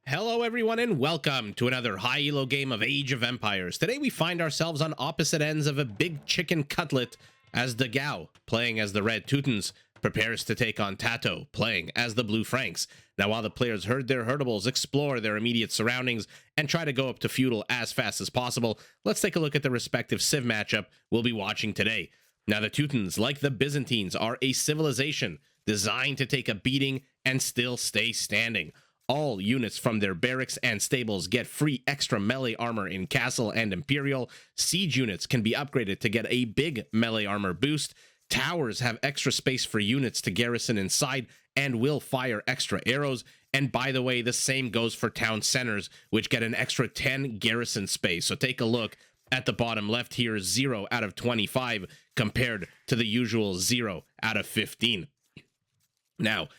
Hello everyone and welcome to another high elo game of Age of Empires. Today we find ourselves on opposite ends of a big chicken cutlet as DogAO, playing as the red Teutons, prepares to take on TaToH, playing as the blue Franks. Now while the players herd their herdables, explore their immediate surroundings, and try to go up to feudal as fast as possible, let's take a look at the respective civ matchup we'll be watching today. Now the Teutons, like the Byzantines, are a civilization designed to take a beating and still stay standing. All units from their barracks and stables get free extra melee armor in Castle and Imperial. Siege units can be upgraded to get a big melee armor boost. Towers have extra space for units to garrison inside and will fire extra arrows. And by the way, the same goes for town centers, which get an extra 10 garrison space. So take a look at the bottom left here, 0 out of 25 compared to the usual 0 out of 15. Now,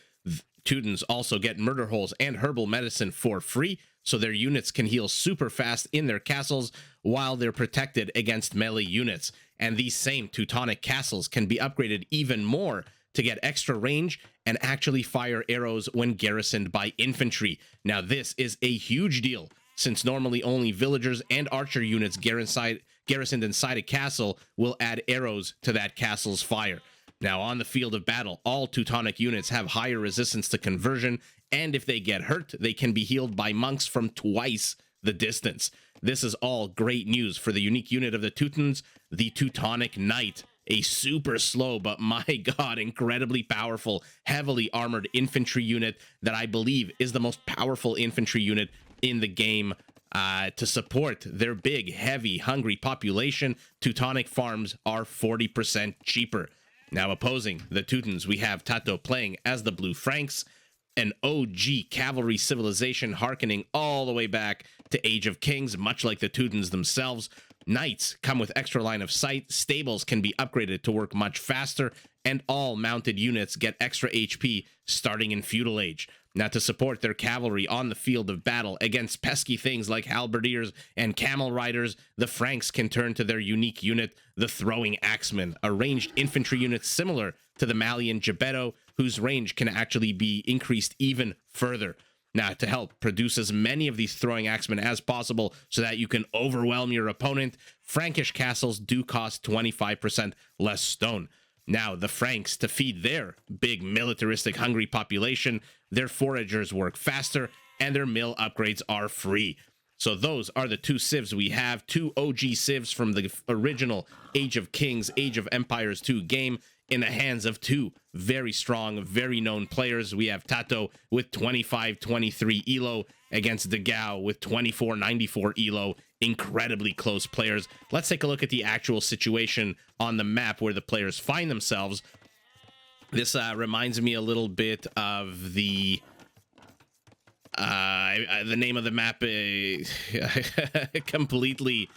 Teutons also get murder holes and herbal medicine for free, so their units can heal super fast in their castles while they're protected against melee units. And these same Teutonic castles can be upgraded even more to get extra range and actually fire arrows when garrisoned by infantry. Now this is a huge deal, since normally only villagers and archer units garrisoned inside a castle will add arrows to that castle's fire. Now, on the field of battle, all Teutonic units have higher resistance to conversion, and if they get hurt, they can be healed by monks from twice the distance. This is all great news for the unique unit of the Teutons, the Teutonic Knight, a super slow, but my god, incredibly powerful, heavily armored infantry unit that I believe is the most powerful infantry unit in the game. To support their big, heavy, hungry population, Teutonic farms are 40% cheaper. Now opposing the Teutons, we have TaToH playing as the Blue Franks, an OG cavalry civilization harkening all the way back to Age of Kings, much like the Teutons themselves. Knights come with extra line of sight, stables can be upgraded to work much faster, and all mounted units get extra HP starting in Feudal Age. Now to support their cavalry on the field of battle against pesky things like halberdiers and camel riders, the Franks can turn to their unique unit, the Throwing Axemen, a ranged infantry unit similar to the Malian Gebetto, whose range can actually be increased even further. Now, to help produce as many of these Throwing Axemen as possible so that you can overwhelm your opponent, Frankish castles do cost 25% less stone. Now, the Franks, to feed their big militaristic hungry population, their foragers work faster and their mill upgrades are free. So those are the two civs we have, two OG civs from the original Age of Kings, Age of Empires 2 game in the hands of two very strong, very known players. We have TaToH with 25-23 elo against DogAO with 24-94 elo. Incredibly close players. Let's take a look at the actual situation on the map where the players find themselves. This reminds me a little bit of the name of the map completely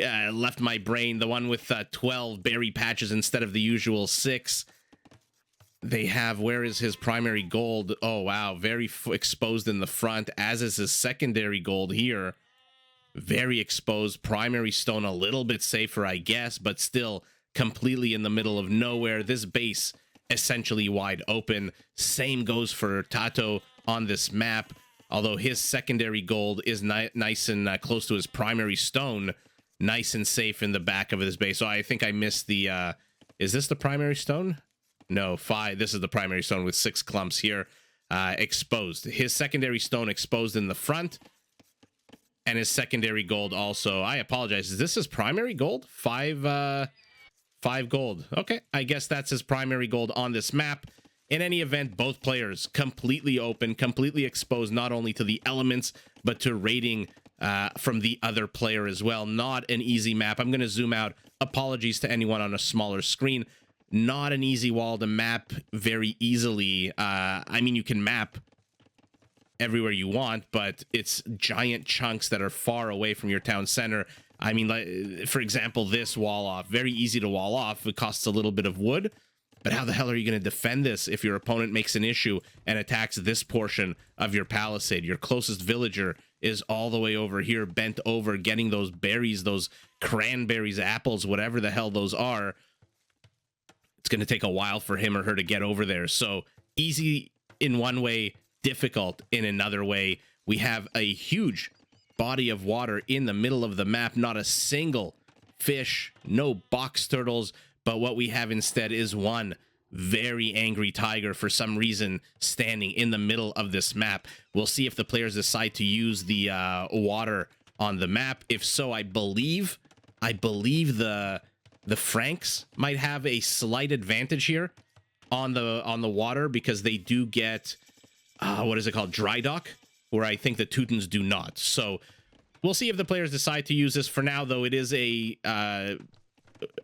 left my brain. The one with 12 berry patches instead of the usual 6. They have, where is his primary gold? Oh wow, very exposed in the front, as is his secondary gold here. Very exposed. Primary stone a little bit safer, I guess, but still completely in the middle of nowhere. This base essentially wide open. Same goes for TaToH on this map, although his secondary gold is nice and close to his primary stone, nice and safe in the back of his base. So I think I missed the is this the primary stone? No, 5. This is the primary stone with 6 clumps here, exposed. His secondary stone exposed in the front, and his secondary gold also. I apologize, is this his primary gold? 5 gold. Okay, I guess that's his primary gold on this map. In any event, both players completely open, completely exposed, not only to the elements, but to raiding from the other player as well. Not an easy map. I'm going to zoom out. Apologies to anyone on a smaller screen. Not an easy wall to map very easily. I mean, you can map everywhere you want, but it's giant chunks that are far away from your town center. I mean, like, for example, this wall off, very easy to wall off. It costs a little bit of wood, but how the hell are you going to defend this if your opponent makes an issue and attacks this portion of your palisade? Your closest villager is all the way over here, bent over, getting those berries, those cranberries, apples, whatever the hell those are. It's going to take a while for him or her to get over there. So easy in one way, difficult in another way. We have a huge body of water in the middle of the map. Not a single fish, no box turtles, but what we have instead is one very angry tiger for some reason standing in the middle of this map. We'll see if the players decide to use the water on the map. If so, I believe the Franks might have a slight advantage here on the water, because they do get what is it called, dry dock, where I think the Teutons do not. So we'll see if the players decide to use this. For now, though, it is a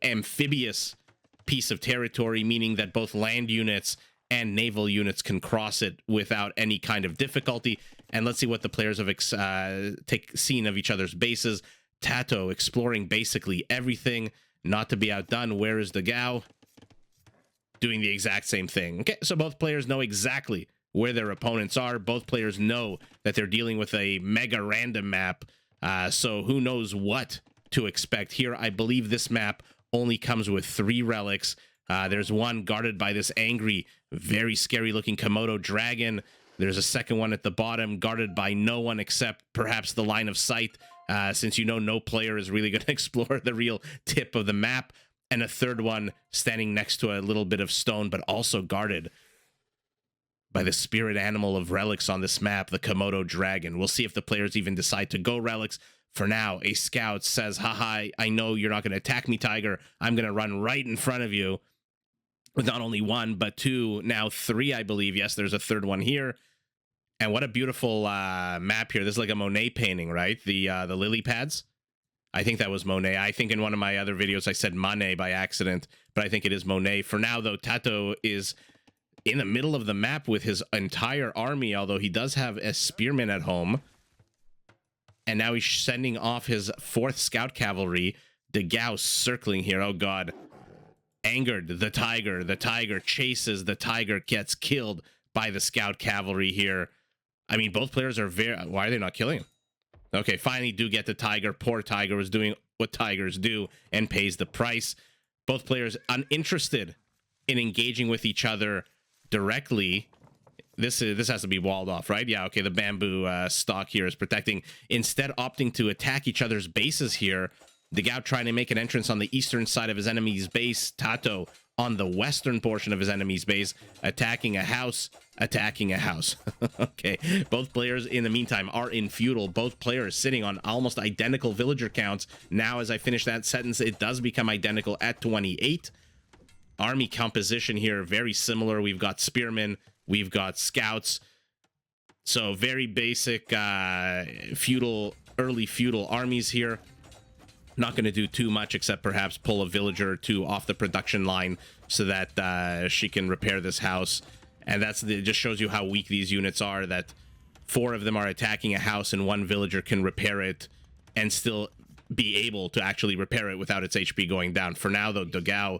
amphibious piece of territory, meaning that both land units and naval units can cross it without any kind of difficulty. And let's see what the players have seen of each other's bases. TaToH exploring basically everything, not to be outdone. Where is DogAO? Doing the exact same thing. Okay, so both players know exactly where their opponents are. Both players know that they're dealing with a mega random map, so who knows what to expect here. I believe this map only comes with 3 relics. There's one guarded by this angry, very scary looking Komodo dragon. There's a second one at the bottom guarded by no one except perhaps the line of sight, since you know no player is really going to explore the real tip of the map. And a third one standing next to a little bit of stone, but also guarded by the spirit animal of relics on this map, the Komodo dragon. We'll see if the players even decide to go relics. For now, a scout says, haha, I know you're not going to attack me, Tiger. I'm going to run right in front of you. With not only 1, but 2, now 3, I believe. Yes, there's a third one here. And what a beautiful map here. This is like a Monet painting, right? The lily pads. I think that was Monet. I think in one of my other videos I said Manet by accident, but I think it is Monet. For now, though, TaToH is in the middle of the map with his entire army, although he does have a spearman at home. And now he's sending off his 4th scout cavalry. DogAO circling here. Oh, God. Angered, the tiger. The tiger chases. The tiger gets killed by the scout cavalry here. I mean, both players are very... Why are they not killing him? Okay, finally do get the tiger. Poor tiger was doing what tigers do and pays the price. Both players uninterested in engaging with each other directly. This has to be walled off, right? Yeah, okay, the bamboo stalk here is protecting. Instead, opting to attack each other's bases here. DogAO trying to make an entrance on the eastern side of his enemy's base. TaToH on the western portion of his enemy's base, attacking a house. Okay, both players in the meantime are in feudal. Both players sitting on almost identical villager counts. Now, as I finish that sentence, it does become identical at 28. Army composition here, very similar. We've got spearmen, we've got scouts. So very basic feudal, early feudal armies here. Not going to do too much except perhaps pull a villager or 2 off the production line so that she can repair this house. And it just shows you how weak these units are, that 4 of them are attacking a house and 1 villager can repair it and still be able to actually repair it without its HP going down. For now, though, DogAO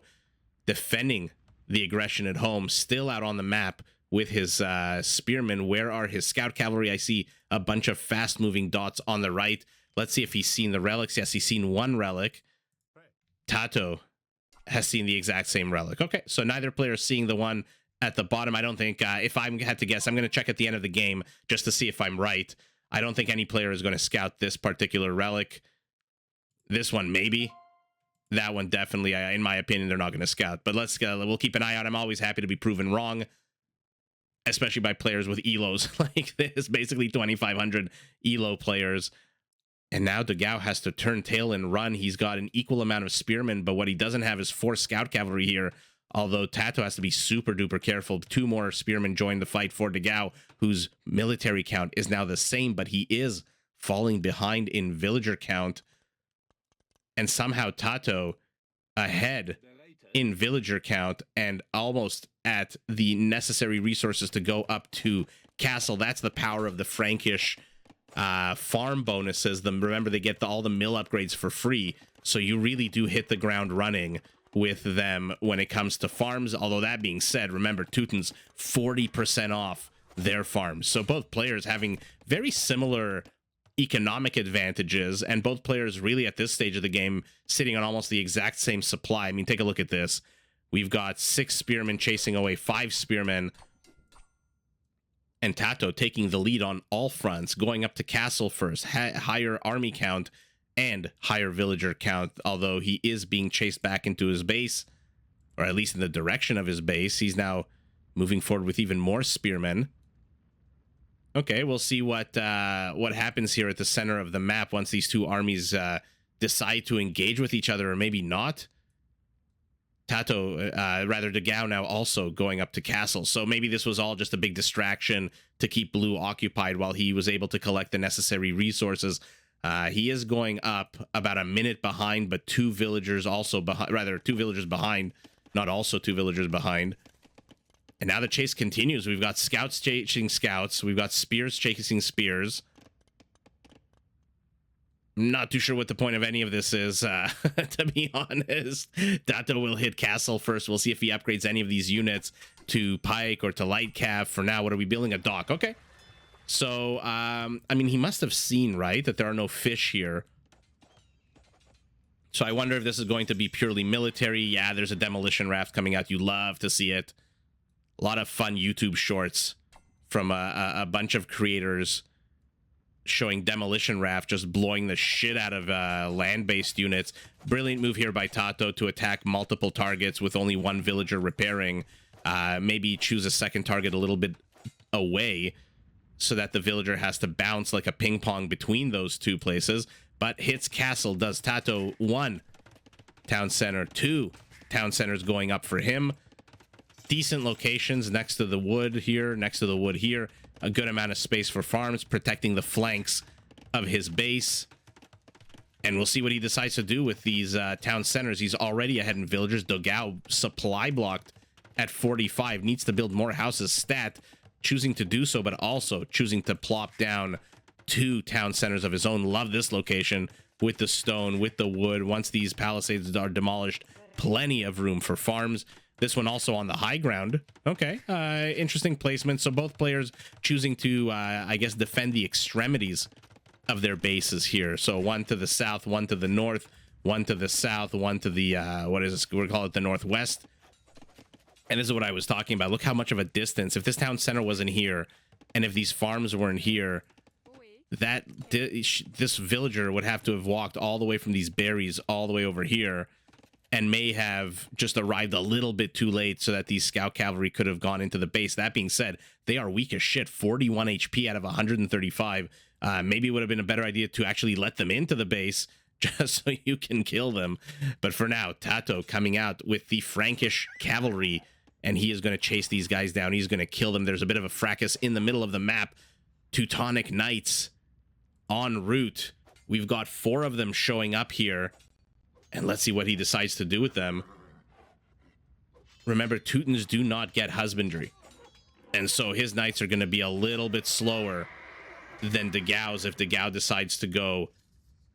defending the aggression at home, still out on the map with his spearmen. Where are his scout cavalry? I see a bunch of fast-moving dots on the right. Let's see if he's seen the relics. Yes, he's seen 1 relic. TaToH has seen the exact same relic. Okay, so neither player is seeing the one at the bottom. I don't think, if I had to guess, I'm going to check at the end of the game just to see if I'm right. I don't think any player is going to scout this particular relic. This one, maybe. That one, definitely, in my opinion, they're not going to scout. But we'll keep an eye out. I'm always happy to be proven wrong, especially by players with Elos like this, basically 2,500 Elo players. And now DogAO has to turn tail and run. He's got an equal amount of spearmen, but what he doesn't have is 4 scout cavalry here. Although TaToH has to be super duper careful. 2 more spearmen join the fight for DogAO, whose military count is now the same, but he is falling behind in villager count. And somehow TaToH ahead in villager count and almost at the necessary resources to go up to castle. That's the power of the Frankish farm bonuses. Remember, they get all the mill upgrades for free, so you really do hit the ground running with them when it comes to farms. Although that being said, remember, Teutons 40% off their farms, so both players having very similar economic advantages, and both players really at this stage of the game sitting on almost the exact same supply. I mean, take a look at this. We've got 6 spearmen chasing away 5 spearmen. And TaToH taking the lead on all fronts, going up to castle first, higher army count and higher villager count, although he is being chased back into his base, or at least in the direction of his base. He's now moving forward with even more spearmen. Okay, we'll see what happens here at the center of the map once these two armies decide to engage with each other, or maybe not. DogAO now also going up to castle. So maybe this was all just a big distraction to keep blue occupied while he was able to collect the necessary resources. He is going up about a minute behind, but two villagers behind, not also two villagers behind. And now the chase continues. We've got scouts chasing scouts. We've got spears chasing spears. Not too sure what the point of any of this is, to be honest. TaToH will hit castle first. We'll see if he upgrades any of these units to pike or to light cav. For now, what are we building? A dock. Okay. So, I mean, he must have seen, right, that there are no fish here. So I wonder if this is going to be purely military. Yeah, there's a demolition raft coming out. You love to see it. A lot of fun YouTube shorts from a bunch of creators showing demolition raft just blowing the shit out of land-based units. Brilliant move here by TaToH to attack multiple targets with only one villager repairing. Maybe choose a second target a little bit away so that the villager has to bounce like a ping pong between those two places. But hits castle. Does TaToH 1 town center, 2 town centers going up for him. Decent locations next to the wood here, next to the wood here. A good amount of space for farms, protecting the flanks of his base. And we'll see what he decides to do with these town centers. He's already ahead in villagers. DogAO supply blocked at 45. Needs to build more houses stat. Choosing to do so, but also choosing to plop down 2 town centers of his own. Love this location with the stone, with the wood. Once these palisades are demolished, plenty of room for farms. This one also on the high ground. Okay, interesting placement. So both players choosing to, I guess, defend the extremities of their bases here. So one to the south, one to the north, one to the south, one to the, what is this? We'll call it the northwest. And this is what I was talking about. Look how much of a distance. If this town center wasn't here, and if these farms weren't here, this villager would have to have walked all the way from these berries all the way over here, and may have just arrived a little bit too late so that these scout cavalry could have gone into the base. That being said, they are weak as shit. 41 HP out of 135. Maybe it would have been a better idea to actually let them into the base just so you can kill them. But for now, TaToH coming out with the Frankish cavalry, and he is going to chase these guys down. He's going to kill them. There's a bit of a fracas in the middle of the map. Teutonic Knights en route. We've got 4 of them showing up here. And let's see what he decides to do with them. Remember, Teutons do not get husbandry. And so his knights are going to be a little bit slower than DogAO's if DogAO decides to go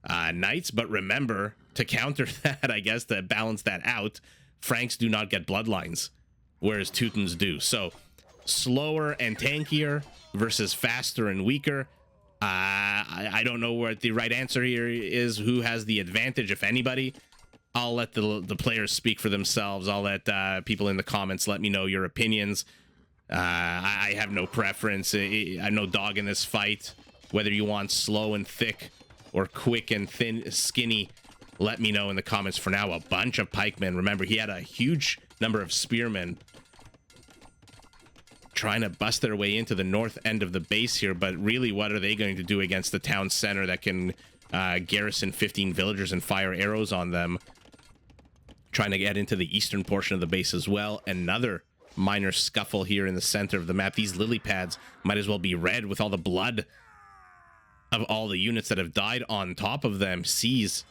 knights. But remember, to counter that, I guess, to balance that out, Franks do not get bloodlines, whereas Teutons do. So slower and tankier versus faster and weaker. I don't know what the right answer here is. Who has the advantage, if anybody? I'll let the players speak for themselves. I'll let people in the comments let me know your opinions. I have no preference. I'm no dog in this fight. Whether you want slow and thick or quick and thin, skinny, let me know in the comments. For now, a bunch of pikemen. Remember, he had a huge number of spearmen trying to bust their way into the north end of the base here, but really, what are they going to do against the town center that can garrison 15 villagers and fire arrows on them? Trying to get into the eastern portion of the base as well. Another minor scuffle here in the center of the map. These lily pads might as well be red with all the blood of all the units that have died on top of them. Sees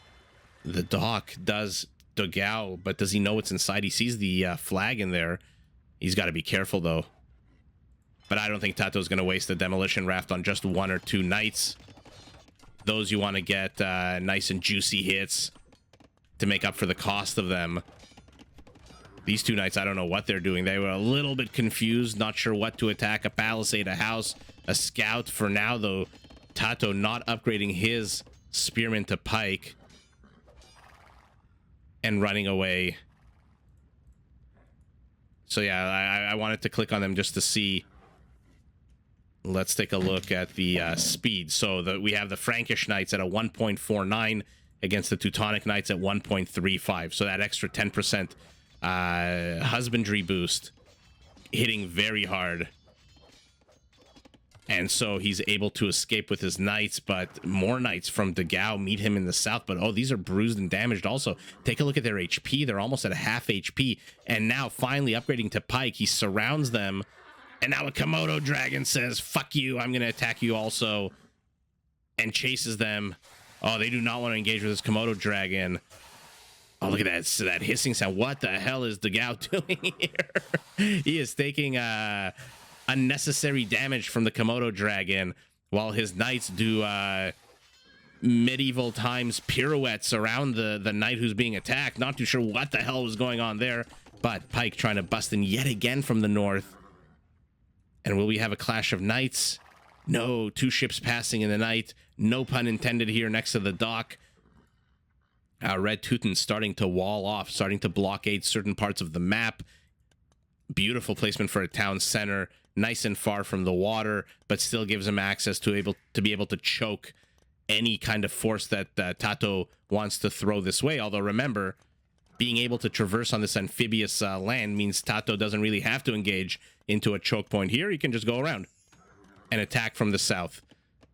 the dock, does DogAO, but does he know what's inside? He sees the flag in there. He's got to be careful, though. But I don't think TaToH's going to waste the demolition raft on just 1 or 2 knights. Those you want to get nice and juicy hits to make up for the cost of them. These 2 knights, I don't know what they're doing. They were a little bit confused, not sure what to attack. A palisade, a house, a scout. For now, though, TaToH not upgrading his spearman to pike and running away. So yeah, I wanted to click on them just to see Let's take a look at the speed. So we have the Frankish Knights at a 1.49 against the Teutonic Knights at 1.35. So that extra 10% husbandry boost hitting very hard. And so he's able to escape with his knights, but more knights from DogAO meet him in the south. But, oh, these are bruised and damaged also. Take a look at their HP. They're almost at a half HP. And now finally upgrading to Pike, he surrounds them. And now a Komodo dragon says, fuck you, I'm going to attack you also. And chases them. Oh, they do not want to engage with this Komodo dragon. Oh, look at that, that hissing sound. What the hell is DogAO doing here? He is taking unnecessary damage from the Komodo dragon while his knights do medieval times pirouettes around the knight who's being attacked. Not too sure what the hell was going on there, but Pike trying to bust in yet again from the north. And will we have a clash of knights? No, two ships passing in the night. No pun intended here next to the dock. Red Teutons starting to wall off, starting to blockade certain parts of the map. Beautiful placement for a town center. Nice and far from the water, but still gives him access to be able to choke any kind of force that TaToH wants to throw this way. Although remember, being able to traverse on this amphibious land means TaToH doesn't really have to engage into a choke point here. He can just go around and attack from the south.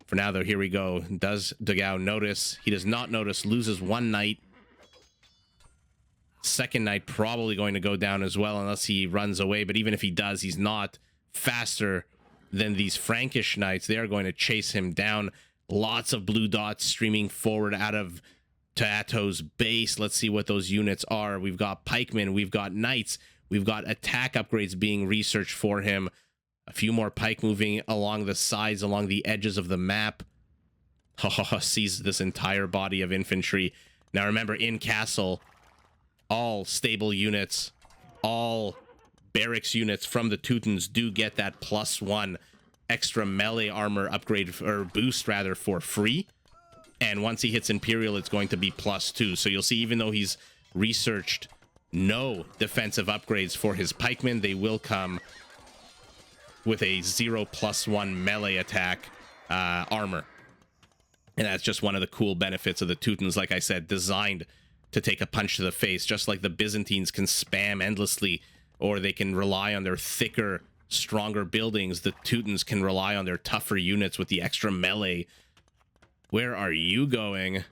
For now, though, here we go. Does DogAO notice? He does not notice. Loses one knight. Second knight probably going to go down as well unless he runs away. But even if he does, he's not faster than these Frankish knights. They are going to chase him down. Lots of blue dots streaming forward out of TaToH's base. Let's see what those units are. We've got pikemen, we've got knights, we've got attack upgrades being researched for him. A few more pike moving along the sides, along the edges of the map. Sees this entire body of infantry. Now remember, in castle, all stable units, all barracks units from the Teutons do get that +1 extra melee armor upgrade, or boost rather, for free. And once he hits Imperial, it's going to be +2. So you'll see, even though he's researched no defensive upgrades for his pikemen, they will come with a 0+1 melee attack armor. And that's just one of the cool benefits of the Teutons, like I said, designed to take a punch to the face, just like the Byzantines can spam endlessly, or they can rely on their thicker, stronger buildings. The Teutons can rely on their tougher units with the extra melee. Where are you going?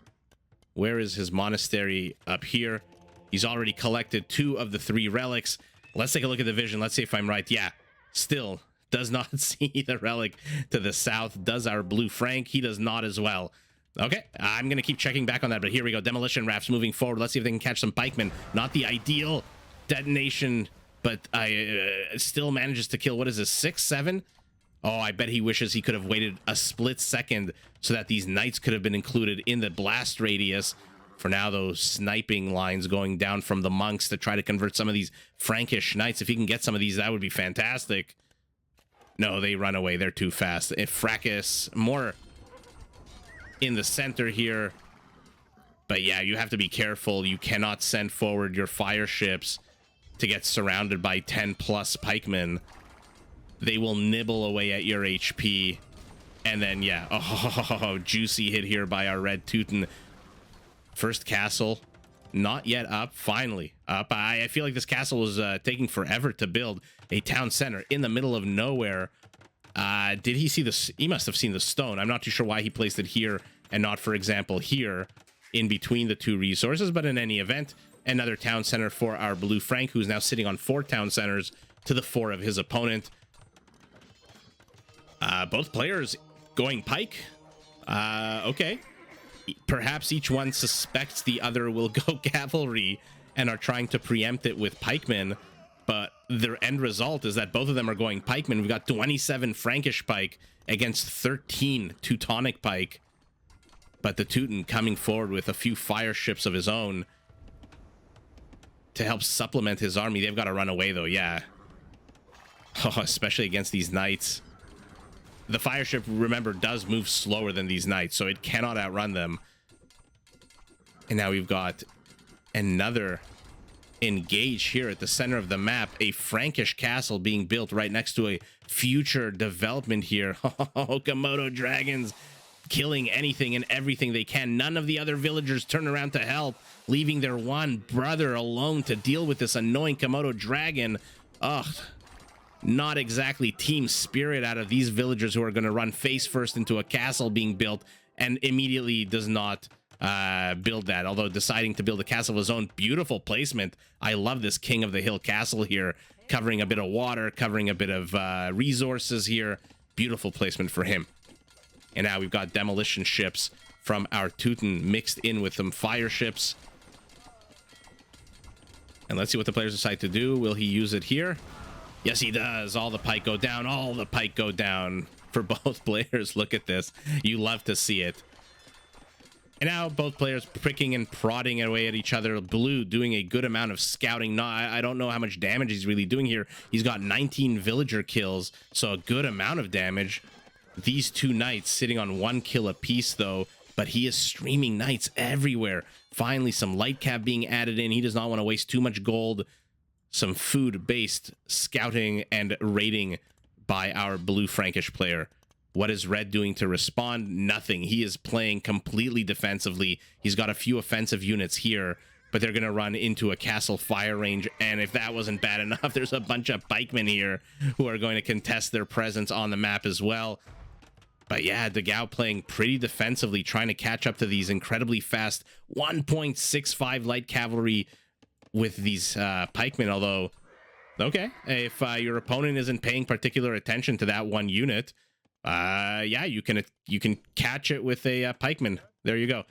Where is his monastery? Up here. He's already collected 2 of the 3 relics. Let's take a look at the vision. Let's see if I'm right. Yeah, still does not see the relic to the south. Does our blue Frank? He does not as well. Okay, I'm going to keep checking back on that, but here we go. Demolition rafts moving forward. Let's see if they can catch some pikemen. Not the ideal detonation, but still manages to kill, what is this, 6, 7? Oh, I bet he wishes he could have waited a split second so that these knights could have been included in the blast radius. For now, those sniping lines going down from the monks to try to convert some of these Frankish knights. If he can get some of these, that would be fantastic. No, they run away. They're too fast. If Fracas, more in the center here. But yeah, you have to be careful. You cannot send forward your fire ships to get surrounded by 10+ pikemen. They will nibble away at your HP. And then, yeah, oh, juicy hit here by our Red Teuton. First castle, not yet up, finally up. I feel like this castle was taking forever to build. A town center in the middle of nowhere. Did he see this? He must have seen the stone. I'm not too sure why he placed it here and not, for example, here in between the 2 resources. But in any event, another town center for our blue Frank, who's now sitting on 4 town centers to the 4 of his opponent. Both players going pike. Okay. Perhaps each one suspects the other will go cavalry and are trying to preempt it with pikemen. But their end result is that both of them are going pikemen. We've got 27 Frankish pike against 13 Teutonic pike. But the Teuton coming forward with a few fire ships of his own to help supplement his army. They've got to run away, though, yeah. Oh, especially against these knights. The fire ship, remember, does move slower than these knights, so it cannot outrun them. And now we've got another engage here at the center of the map. A Frankish castle being built right next to a future development here. Oh, Komodo dragons killing anything and everything they can. None of the other villagers turn around to help, leaving their one brother alone to deal with this annoying Komodo dragon. Ugh. Not exactly team spirit out of these villagers who are going to run face first into a castle being built and immediately does not build that, although deciding to build a castle of his own. Beautiful placement. I love this king of the hill castle here, covering a bit of water, covering a bit of resources here. Beautiful placement for him. And now we've got demolition ships from our Teuton mixed in with some fire ships. And let's see what the players decide to do. Will he use it here? Yes, he does. All the pike go down. All the pike go down for both players. Look at this. You love to see it. And now both players pricking and prodding away at each other. Blue doing a good amount of scouting. No, I don't know how much damage he's really doing here. He's got 19 villager kills, so a good amount of damage. These two knights sitting on 1 kill apiece, though. But he is streaming knights everywhere. Finally, some light cab being added in. He does not want to waste too much gold. Some food-based scouting and raiding by our blue Frankish player. What is red doing to respond? Nothing. He is playing completely defensively. He's got a few offensive units here, but they're going to run into a castle fire range. And if that wasn't bad enough, there's a bunch of pikemen here who are going to contest their presence on the map as well. But yeah, DogAO playing pretty defensively, trying to catch up to these incredibly fast 1.65 light cavalry with these pikemen. Although, okay, if your opponent isn't paying particular attention to that one unit, yeah, you can catch it with a pikeman. There you go.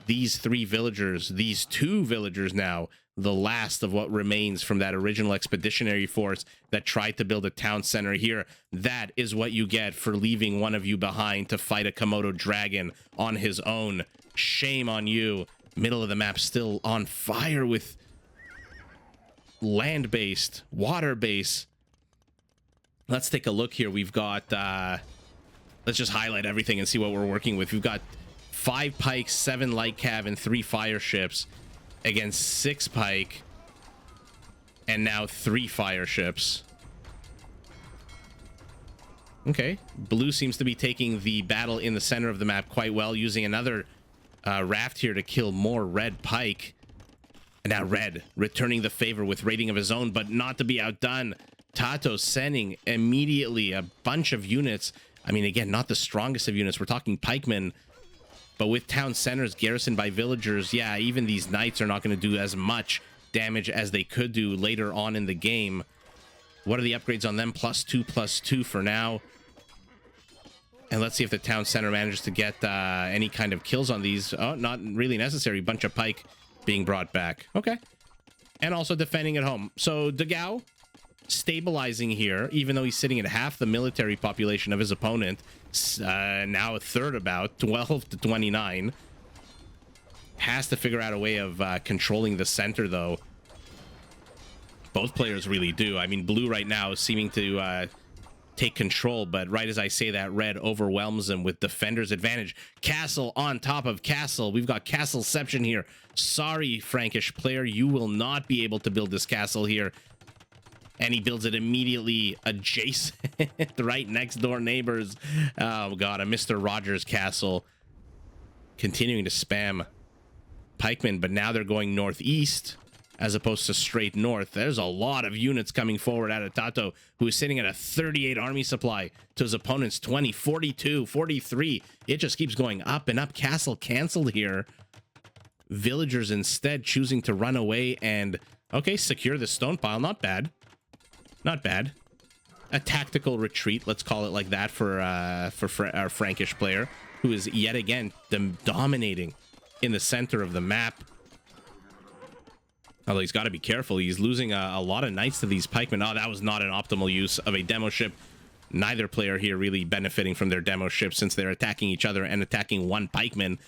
These 3 villagers, these 2 villagers now, the last of what remains from that original expeditionary force that tried to build a town center here. That is what you get for leaving one of you behind to fight a Komodo dragon on his own. Shame on you. Middle of the map still on fire with land-based, water-based. Let's take a look here. We've got, let's just highlight everything and see what we're working with. We've got 5 pikes, 7 light cav, and 3 fire ships against 6 pike, and now 3 fire ships. Okay, blue seems to be taking the battle in the center of the map quite well, using another raft here to kill more red pike. And now red returning the favor with raiding of his own, but not to be outdone. Tato sending immediately a bunch of units. I mean, again, not the strongest of units. We're talking pikemen, but with town centers garrisoned by villagers, yeah, even these knights are not going to do as much damage as they could do later on in the game. What are the upgrades on them? +2/+2 for now. And let's see if the town center manages to get any kind of kills on these. Oh, not really necessary. Bunch of pike being brought back. Okay. And also defending at home. So DogAO stabilizing here, even though he's sitting at half the military population of his opponent. Now a third, about 12 to 29. Has to figure out a way of controlling the center, though. Both players really do. I mean, blue right now is seeming to take control, but right as I say that, red overwhelms him with defender's advantage. Castle on top of castle. We've got castleception here. Sorry, Frankish player, you will not be able to build this castle here. And he builds it immediately adjacent, right next door neighbors. Oh god, a Mr. Rogers castle. Continuing to spam pikemen, but now they're going northeast as opposed to straight north. There's a lot of units coming forward out of Tato, who is sitting at a 38 army supply to his opponent's 20, 42, 43. It just keeps going up and up. Castle canceled here. Villagers instead choosing to run away and, okay, secure the stone pile. Not bad. Not bad. A tactical retreat, let's call it like that, for our Frankish player, who is yet again dominating in the center of the map. Although he's got to be careful. He's losing a lot of knights to these pikemen. Oh, that was not an optimal use of a demo ship. Neither player here really benefiting from their demo ship, since they're attacking each other and attacking one pikeman.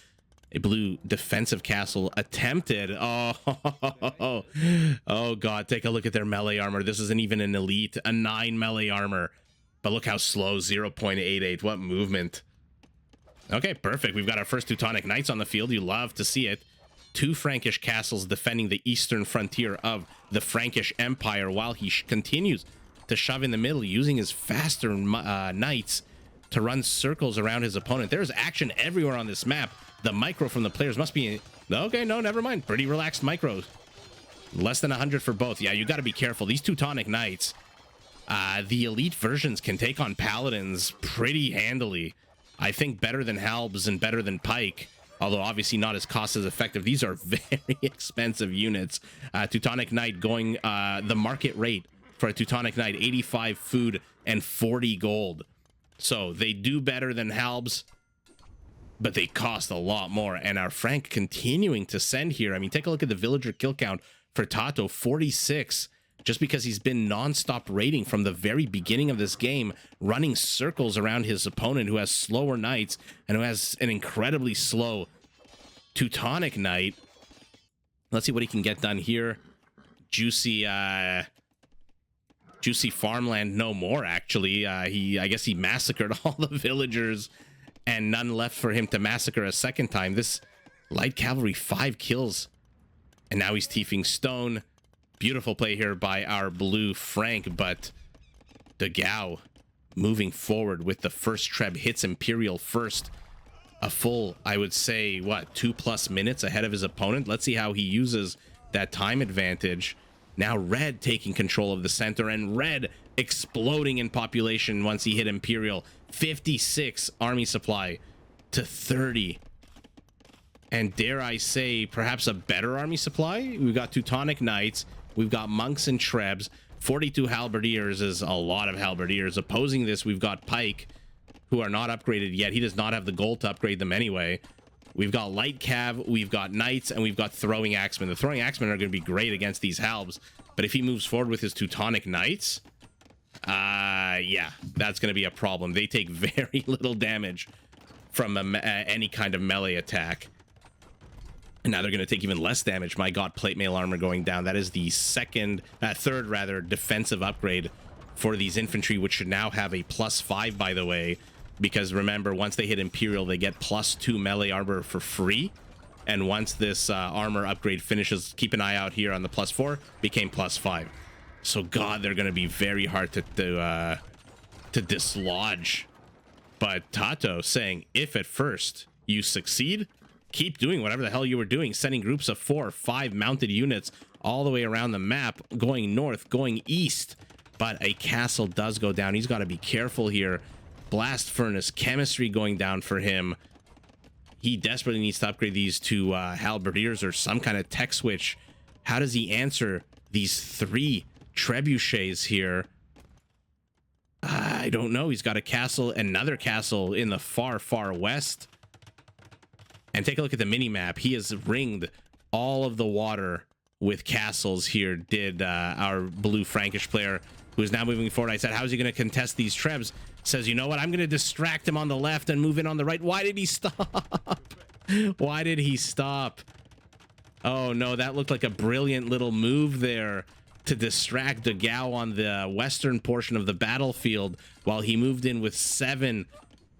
A blue defensive castle attempted. Oh, oh god, take a look at their melee armor. This isn't even an elite. A 9 melee armor. But look how slow, 0.88. What movement. Okay, perfect. We've got our first Teutonic Knights on the field. You love to see it. 2 Frankish castles defending the eastern frontier of the Frankish Empire, while he continues to shove in the middle, using his faster knights to run circles around his opponent. There's action everywhere on this map. The micro from the players must be... Okay, no, never mind. Pretty relaxed micros. Less than 100 for both. Yeah, you got to be careful. These Teutonic Knights, the elite versions can take on Paladins pretty handily. I think better than Halbs and better than Pike, although obviously not as cost as effective. These are very expensive units. Teutonic Knight going the market rate for a Teutonic Knight, 85 food and 40 gold. So they do better than Halbs, but they cost a lot more. And our Frank continuing to send here. I mean, take a look at the villager kill count for TaToH, 46, just because he's been non-stop raiding from the very beginning of this game, running circles around his opponent who has slower knights and who has an incredibly slow Teutonic Knight. Let's see what he can get done here. Juicy farmland, no more, actually. I guess he massacred all the villagers and none left for him to massacre a second time. This light cavalry, 5 kills. And now he's tiefing stone. Beautiful play here by our blue Frank, but DogAO moving forward with the first Treb, hits Imperial first. A full, I would say, what, 2+ minutes ahead of his opponent. Let's see how he uses that time advantage. Now Red taking control of the center, and Red exploding in population once he hit Imperial. 56 army supply to 30. And dare I say, perhaps a better army supply? We've got Teutonic Knights, we've got Monks and Trebs, 42 Halberdiers is a lot of Halberdiers. Opposing this, we've got Pike, who are not upgraded yet. He does not have the gold to upgrade them anyway. We've got Light Cav, we've got Knights, and we've got Throwing Axemen. The Throwing Axemen are going to be great against these Halbs, but if he moves forward with his Teutonic Knights, yeah, that's going to be a problem. They take very little damage from any kind of melee attack. And now they're going to take even less damage. My god, plate mail armor going down. That is the third rather, defensive upgrade for these infantry, which should now have a +5, by the way. Because remember, once they hit Imperial, they get +2 melee armor for free. And once this armor upgrade finishes, keep an eye out here on the +4, became +5. So god, they're going to be very hard to dislodge. But TaToH saying, if at first you succeed, keep doing whatever the hell you were doing, sending groups of 4 or 5 mounted units all the way around the map, going north, going east. But a castle does go down. He's got to be careful here. Blast Furnace, Chemistry going down for him. He desperately needs to upgrade these to Halberdiers or some kind of tech switch. How does he answer these 3 trebuchets here? I don't know. He's got a castle, another castle in the far, far west. And take a look at the mini map. He has ringed all of the water with castles here, did our blue Frankish player, who is now moving forward. I said, how's he going to contest these Trebs? Says, you know what? I'm going to distract him on the left and move in on the right. Why did he stop? Why did he stop? Oh, no, that looked like a brilliant little move there to distract DogAO on the western portion of the battlefield while he moved in with 7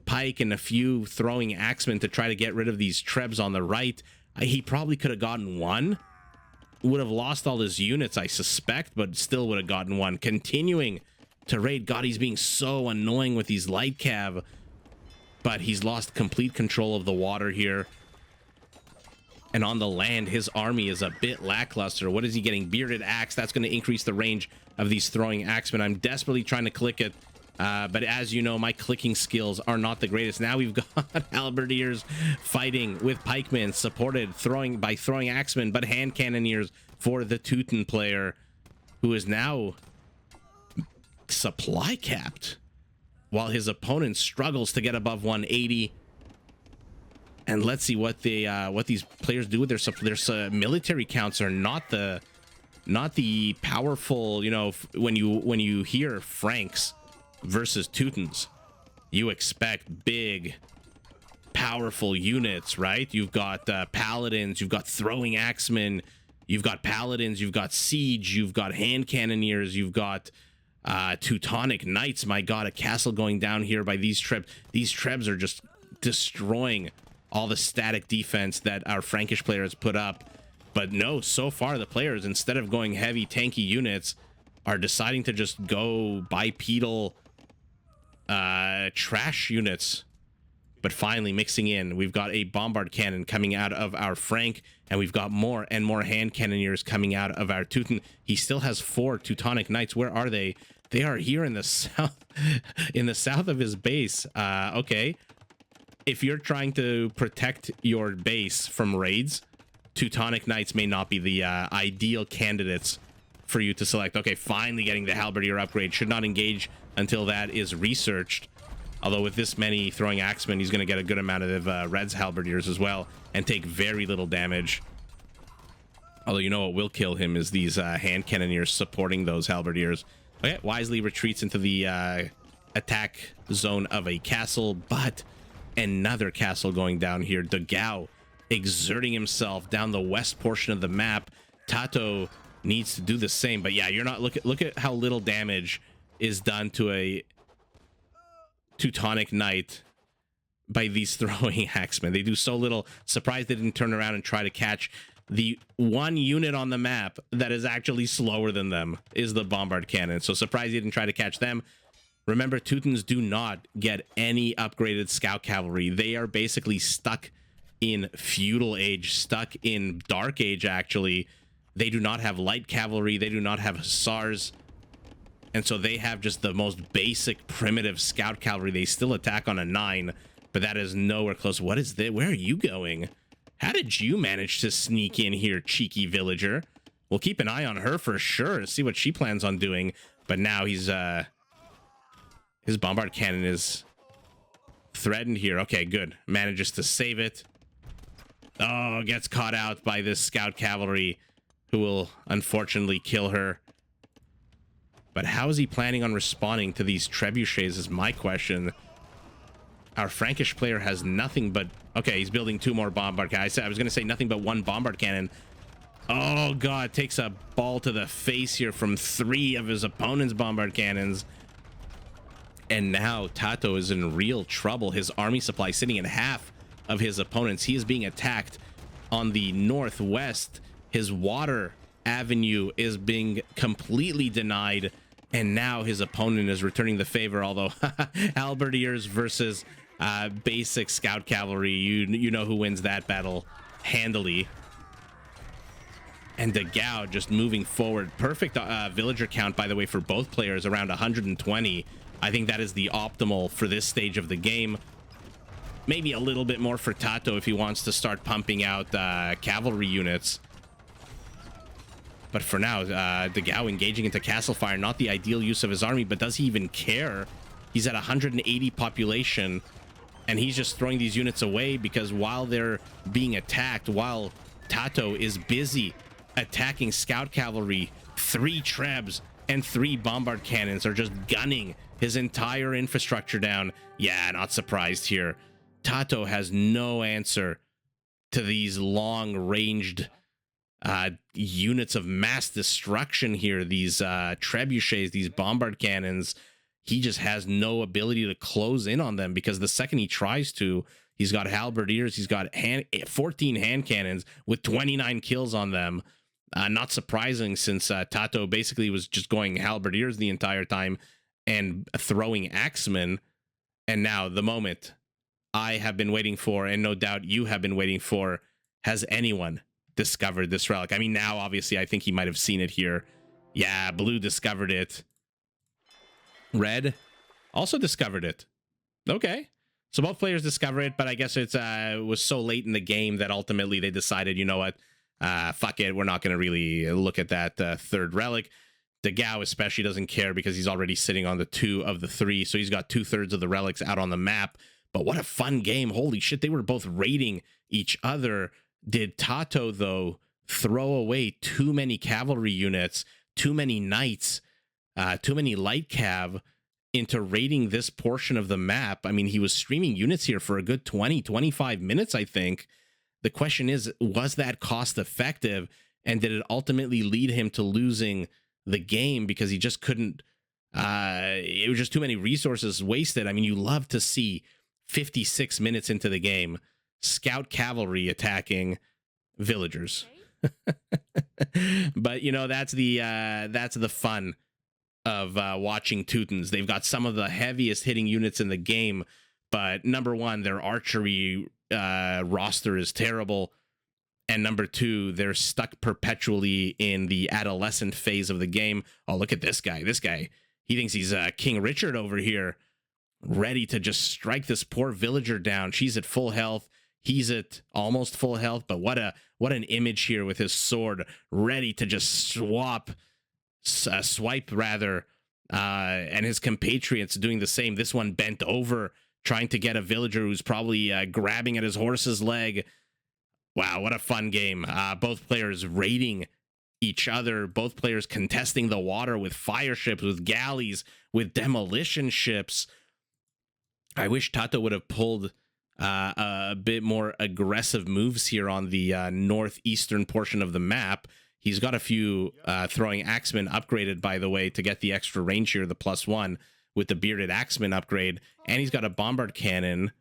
Pike and a few Throwing Axemen to try to get rid of these Trebs on the right. He probably could have gotten 1. Would have lost all his units, I suspect, but still would have gotten 1. Continuing to raid. God, he's being so annoying with these Light Cav. But he's lost complete control of the water here. And on the land, his army is a bit lackluster. What is he getting? Bearded Axe. That's going to increase the range of these Throwing Axemen. I'm desperately trying to click it. But as you know, my clicking skills are not the greatest. Now we've got Halberdiers fighting with Pikemen, supported by Throwing Axemen, but Hand Cannoneers for the Teuton player, who is now supply capped, while his opponent struggles to get above 180. And let's see what these players do with their military counts are not the powerful. You know, when you hear Franks versus Teutons, you expect big, powerful units, right? You've got Paladins, you've got Throwing Axemen, you've got Paladins, you've got Siege, you've got Hand Cannoneers, you've got Teutonic Knights. My god, a castle going down here by these Trebs. These Trebs are just destroying all the static defense that our Frankish players put up. But no, so far the players, instead of going heavy tanky units, are deciding to just go bipedal trash units. But finally mixing in, we've got a bombard cannon coming out of our Frank, and we've got more and more hand cannoneers coming out of our Teuton. He still has 4 Teutonic Knights. Where are they? They are here in the south, in the south of his base. Okay. If you're trying to protect your base from raids, Teutonic Knights may not be the ideal candidates for you to select. Okay, finally getting the Halberdier upgrade. Should not engage until that is researched. Although with this many throwing axemen, he's going to get a good amount of Red's Halberdiers as well and take very little damage. Although you know what will kill him is these hand cannoneers supporting those Halberdiers. Okay, wisely retreats into the attack zone of a castle, but another castle going down here. DogAO exerting himself down the west portion of the map. TaToH needs to do the same, but yeah, you're not look at how little damage is done to a Teutonic Knight by these throwing axemen. They do so little. Surprised they didn't turn around and try to catch the one unit on the map that is actually slower than them is the bombard cannon. So surprised they didn't try to catch them. Remember, Teutons do not get any upgraded scout cavalry. They are basically stuck in feudal age, stuck in dark age actually. They do not have light cavalry. They do not have hussars. And so they have just the most basic primitive scout cavalry. They still attack on a 9, but that is nowhere close. What is this? Where are you going? How did you manage to sneak in here, cheeky villager? We'll keep an eye on her for sure to see what she plans on doing. But now he's his bombard cannon is threatened here. Okay, good. Manages to save it. Oh, gets caught out by this scout cavalry who will unfortunately kill her. But how is he planning on responding to these trebuchets is my question. Our Frankish player has nothing but... Okay, he's building 2 more bombard cannons. I was going to say nothing but 1 bombard cannon. Oh, God. Takes a ball to the face here from 3 of his opponent's bombard cannons. And now TaToH is in real trouble. His army supply sitting in half of his opponents. He is being attacked on the northwest. His water avenue is being completely denied. And now his opponent is returning the favor. Although Halberdiers versus basic scout cavalry, you know who wins that battle handily. And DogAO just moving forward. Perfect villager count, by the way, for both players, around 120. I think that is the optimal for this stage of the game. Maybe a little bit more for TaToH if he wants to start pumping out cavalry units. But for now, DogAO engaging into castle fire, not the ideal use of his army, but does he even care? He's at 180 population, and he's just throwing these units away because while they're being attacked, while TaToH is busy attacking scout cavalry, 3 trebs and 3 bombard cannons are just gunning his entire infrastructure down. Yeah, not surprised here. TaToH has no answer to these long-ranged units of mass destruction here, these trebuchets, these bombard cannons. He just has no ability to close in on them because the second he tries to, he's got halberdiers, he's got 14 hand cannons with 29 kills on them. Not surprising since TaToH basically was just going halberdiers the entire time and throwing axemen. And now the moment I have been waiting for, and no doubt you have been waiting for, has anyone discovered this relic? I mean, now obviously I think he might have seen it here. Yeah, blue discovered it. Red also discovered it. Okay, so both players discovered it, but I guess it's was so late in the game that ultimately they decided, you know what, fuck it, we're not going to really look at that third relic. DogAO especially doesn't care because he's already sitting on the 2 of the 3, so he's got 2/3 of the relics out on the map. But what a fun game. Holy shit, they were both raiding each other. Did TaToH, though, throw away too many cavalry units, too many knights, too many light cav into raiding this portion of the map? I mean, he was streaming units here for a good 20-25 minutes, I think. The question is, was that cost effective? And did it ultimately lead him to losing the game because he just couldn't, it was just too many resources wasted? I mean, you love to see 56 minutes into the game, scout cavalry attacking villagers. But you know, that's the fun of watching Teutons. They've got some of the heaviest hitting units in the game, but number one, their archery roster is terrible. And number two, they're stuck perpetually in the adolescent phase of the game. Oh, look at this guy. This guy, he thinks he's King Richard over here, ready to just strike this poor villager down. She's at full health. He's at almost full health, but what an image here with his sword, ready to just swipe rather, and his compatriots doing the same. This one bent over, trying to get a villager who's probably grabbing at his horse's leg. Wow, what a fun game. Both players raiding each other, both players contesting the water with fire ships, with galleys, with demolition ships. I wish TaToH would have pulled a bit more aggressive moves here on the northeastern portion of the map. He's got a few throwing axemen upgraded, by the way, to get the extra range here, the +1 with the bearded axeman upgrade. And he's got a bombard cannon.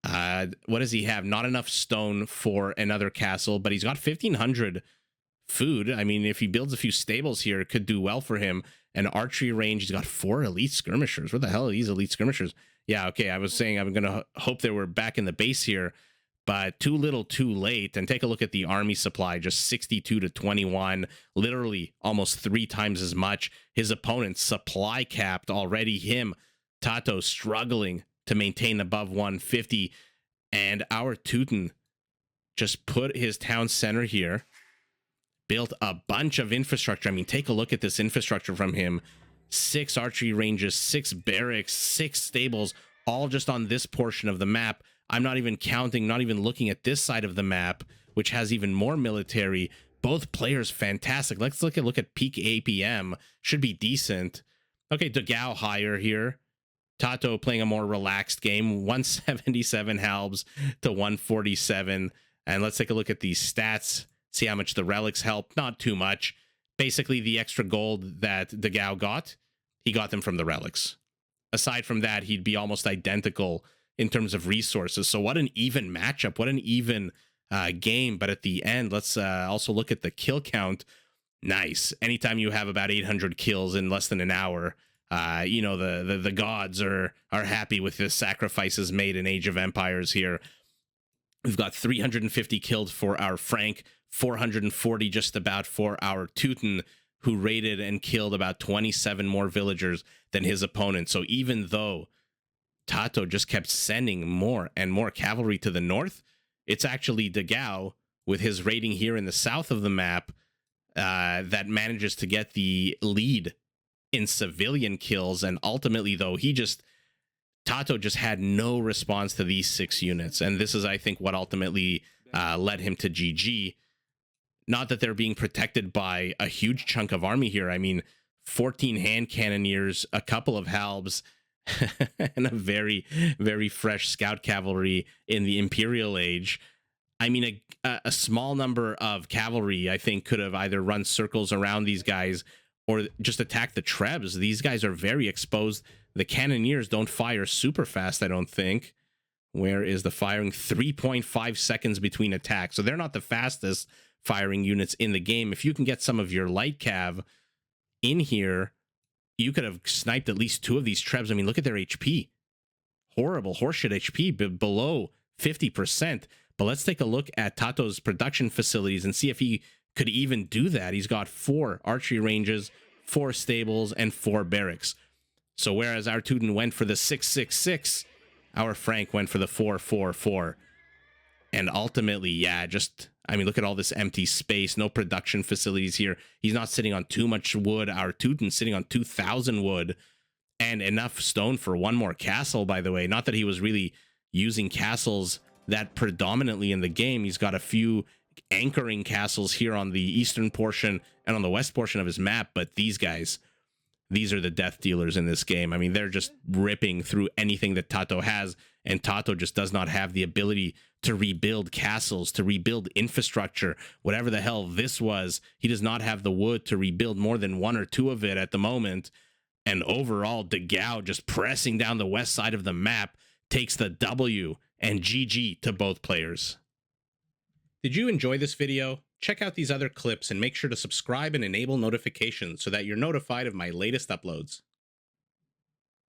What does he have? Not enough stone for another castle, but he's got 1,500 food. I mean, if he builds a few stables here, it could do well for him. An archery range. He's got 4 elite skirmishers. What the hell are these elite skirmishers? Yeah, okay, I was saying I'm going to hope they were back in the base here, but too little, too late. And take a look at the army supply, just 62 to 21, literally almost 3 times as much. His opponent's supply capped already. Him, TaToH, struggling to maintain above 150. And our Teuton just put his town center here, built a bunch of infrastructure. I mean, take a look at this infrastructure from him. 6 archery ranges, 6 barracks, 6 stables, all just on this portion of the map. I'm not even counting, not even looking at this side of the map, which has even more military. Both players fantastic. Let's look at peak APM. Should be decent. Okay, DogAO higher here. TaToH playing a more relaxed game. 177 halbs to 147. And let's take a look at these stats. See how much the relics help. Not too much. Basically, the extra gold that DogAO got, he got them from the relics. Aside from that, he'd be almost identical in terms of resources. So what an even matchup. What an even game. But at the end, let's also look at the kill count. Nice. Anytime you have about 800 kills in less than an hour, you know, the gods are happy with the sacrifices made in Age of Empires here. We've got 350 killed for our Frank, 440 just about for our Teuton, who raided and killed about 27 more villagers than his opponent. So even though TaToH just kept sending more and more cavalry to the north, it's actually DogAO with his raiding here in the south of the map that manages to get the lead in civilian kills. And ultimately, though, TaToH just had no response to these 6 units. And this is, I think, what ultimately led him to GG. Not that they're being protected by a huge chunk of army here. I mean, 14 hand cannoneers, a couple of halbs, and a very, very fresh scout cavalry in the Imperial Age. I mean, a small number of cavalry, I think, could have either run circles around these guys or just attack the Trebs. These guys are very exposed. The cannoneers don't fire super fast, I don't think. Where is the firing? 3.5 seconds between attacks. So they're not the fastest firing units in the game. If you can get some of your light cav in here, you could have sniped at least 2 of these Trebs. I mean, look at their HP. Horrible horseshit HP, below 50%. But let's take a look at TaToH's production facilities and see if he could even do that. He's got 4 archery ranges, 4 stables, and 4 barracks. So whereas our Teuton went for the 666, our Frank went for the 444. And ultimately, yeah, I mean, look at all this empty space, no production facilities here. He's not sitting on too much wood. Our Teuton's sitting on 2,000 wood and enough stone for 1 more castle, by the way. Not that he was really using castles that predominantly in the game. He's got a few anchoring castles here on the eastern portion and on the west portion of his map, but these guys, these are the death dealers in this game. I mean, they're just ripping through anything that TaToH has, and TaToH just does not have the ability to rebuild castles, to rebuild infrastructure, whatever the hell this was. He does not have the wood to rebuild more than 1 or 2 of it at the moment. And overall, DogAO just pressing down the west side of the map takes the W, and GG to both players. Did you enjoy this video? Check out these other clips and make sure to subscribe and enable notifications so that you're notified of my latest uploads.